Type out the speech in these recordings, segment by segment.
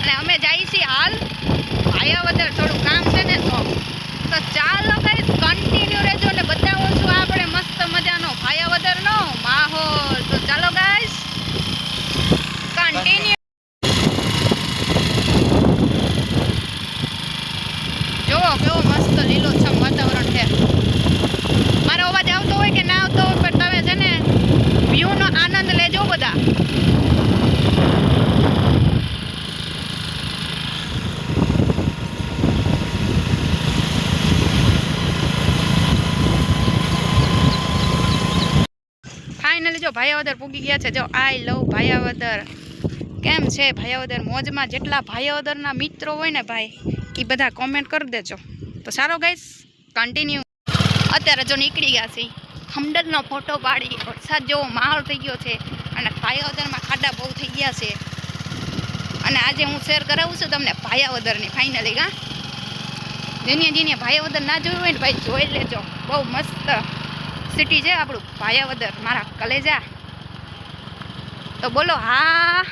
અને અમે જઈએ છીએ હાલ ભાયાવદર, થોડું કામ છે ને તો ચાલો ગાઈસ કન્ટિન્યુ રહેજો ને બતાવું છું આપણે મસ્ત મજાનો ભાયાવદરનો માહોલ. તો ચાલો ગાઈસ કન્ટિન્યુ. જોવો કેવો મસ્ત લીલોછમ વાતાવરણ છે. મારો અવાજ આવતો હોય કે ના આવતો હોય પણ તમે છે ને વ્યૂનો આનંદ લેજો બધા. ફાઇનલી જો ભાયાવદર પૂગી ગયા છે. જો આઈ લવ ભાયાવદર. કેમ છે ભાયાવદર મોજમાં? જેટલા ભાયાવદરના મિત્રો હોય ને ભાઈ એ બધા કોમેન્ટ કરી દેજો. તો સારો ગાઈસ કન્ટિન્યુ. અત્યારે જો નીકળી ગયા છે હમડલનો ફોટો પાડી. વરસાદ જેવો માહોલ થઈ ગયો છે અને ભાયાવદરમાં ખાડા બહુ થઈ ગયા છે. અને આજે હું શેર કરાવું છું તમને ભાયાવદરની ફાઇનલી. જેને ભાયાવદર ના જોયું હોય ને ભાઈ જોઈ લેજો. બહુ મસ્ત સિટી છે આપણું ભાયાવદર, મારા કલેજા. તો બોલો હા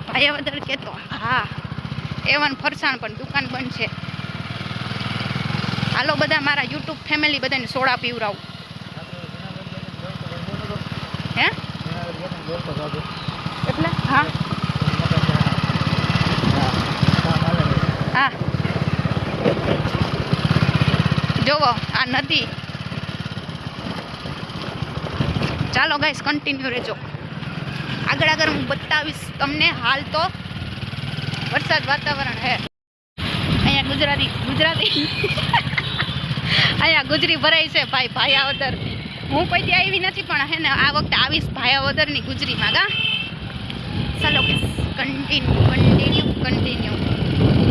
ભાયાવદર કહેતો હા. એવન ફરસાણ પણ દુકાન બંધ છે. હાલો બધા મારા યુટ્યુબ ફેમિલી બધાને સોડા પીવરાવું. હે એટલે હા હા જોવો આ નદી. ચાલો ગાઈસ કન્ટિન્યુ રહેજો. આગળ આગળ હું બતાવીશ તમને. હાલ તો વરસાદ વાતાવરણ હે. અહીંયા ગુજરાતી અહીંયા ગુજરી ભરાઈ છે ભાઈ ભાયાવદર. હું કોઈ આવી નથી પણ હે ને આ વખતે આવીશ ભાયાવદરની ગુજરીમાં. ચાલો કન્ટિન્યુ.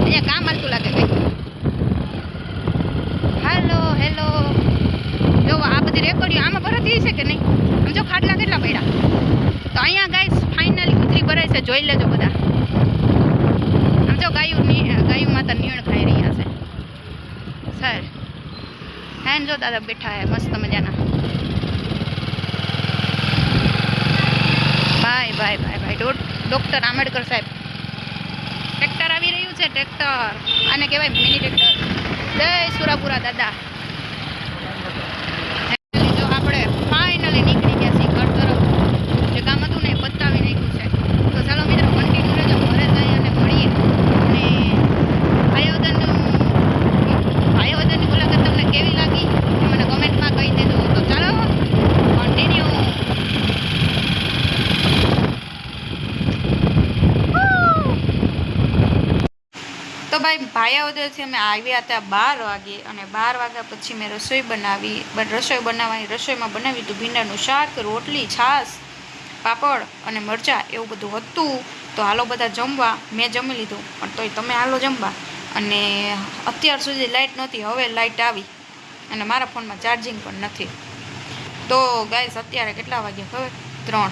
અહીંયા કામ હાલતું લાગે કંઈક. હેલો જો આ બધી રેકોર્ડિયો આમાં ભરાતી છે કે નહીં? સમજો ખાટલા કેટલા પડ્યા. તો અહીંયા ગાઈસ ફાઇનલી ગુજરી ભરાય છે. જોઈ લેજો બધા. સમજો ગાયું માતા નીણ ખાઈ રહ્યા છે સર. હેન જો દાદા બેઠા હે મસ્ત મજાના. ભાઈ ડોક્ટર આંબેડકર સાહેબ. ટ્રેક્ટર આવી રહ્યું છે. ટ્રેક્ટર આને કહેવાય મિની ટ્રેક્ટર. જય સુરાપુરા દાદા. જો આપણે ફાઇનલી નીકળી ગયા છીએ ઘર તરફ. જે કામ હતું ને એ પતાવી નાખ્યું છે. તો ચાલો મિત્રો કન્ટિન્યુ રહેજો. ઘરે જઈએ અને મળીએ. અને ભાયાવદરની મુલાકાત તમને કેવી લાગી એ મને કોમેન્ટમાં કહી દેજો. તો ચાલો કન્ટિન્યુ. તો ભાઈ ભાયાવદરથી અમે આવ્યા હતા 12 વાગે. અને 12 વાગ્યા પછી મેં રસોઈ બનાવવાની. રસોઈમાં બનાવ્યું હતું ભીંડાનું શાક, રોટલી, છાશ, પાપડ અને મરચાં એવું બધું હતું. તો હાલો બધા જમવા. મેં જમી લીધું પણ તોય તમે હાલો જમવા. અને અત્યાર સુધી લાઇટ નહોતી, હવે લાઇટ આવી અને મારા ફોનમાં ચાર્જિંગ પણ નથી. તો ગાઈસ અત્યારે કેટલા વાગ્યા ખબર? 3.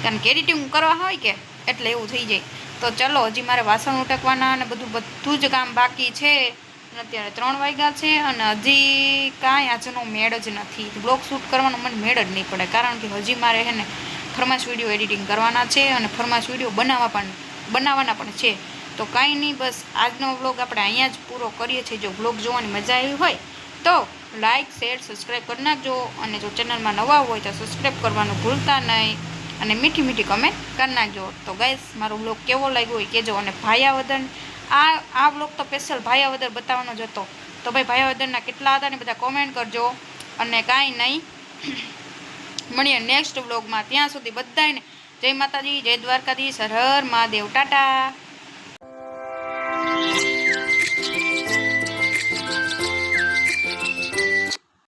કારણ કે એડિટિંગ કરવા હોય કે એટલે એવું થઈ જાય. તો ચલો હજી મારે વાસણ ઉટકવાના અને બધું જ કામ બાકી છે. અત્યારે 3 વાગ્યા છે અને હજી કાંઈ આજનો મેળ જ નથી. બ્લોગ શૂટ કરવાનો મને મેળ જ નહીં પડે. કારણ કે હજી મારે છે ને ફરમાશ વિડીયો એડિટિંગ કરવાના છે અને ફરમાશ વિડીયો બનાવવાના પણ છે. તો કાંઈ નહીં, બસ આજનો વ્લોગ આપણે અહીંયા જ પૂરો કરીએ છીએ. જો વ્લોગ જોવાની મજા આવી હોય તો લાઇક, શેર, સબસ્ક્રાઈબ કરી નાખજો. અને જો ચેનલમાં નવા હોય તો સબસ્ક્રાઈબ કરવાનું ભૂલતા નહીં. અને મીઠી મીઠી કમેન્ટ કરી નાખજો. તો ગાઈસ મારો વ્લોગ કેવો લાગ્યો હોય કહેજો. અને ભાયાવદર આ વ્લોગ તો સ્પેશિયલ ભાયાવદર બતાવવાનો જ હતો. તો ભાઈ ભાયાવદરના કેટલા હતા ને બધા કોમેન્ટ કરજો. અને કાંઈ નહીં, મળીએ નેક્સ્ટ વ્લોગમાં. ત્યાં સુધી બધાને જય માતાજી, જય દ્વારકાધીશ, હર હર મહાદેવ, ટાટા.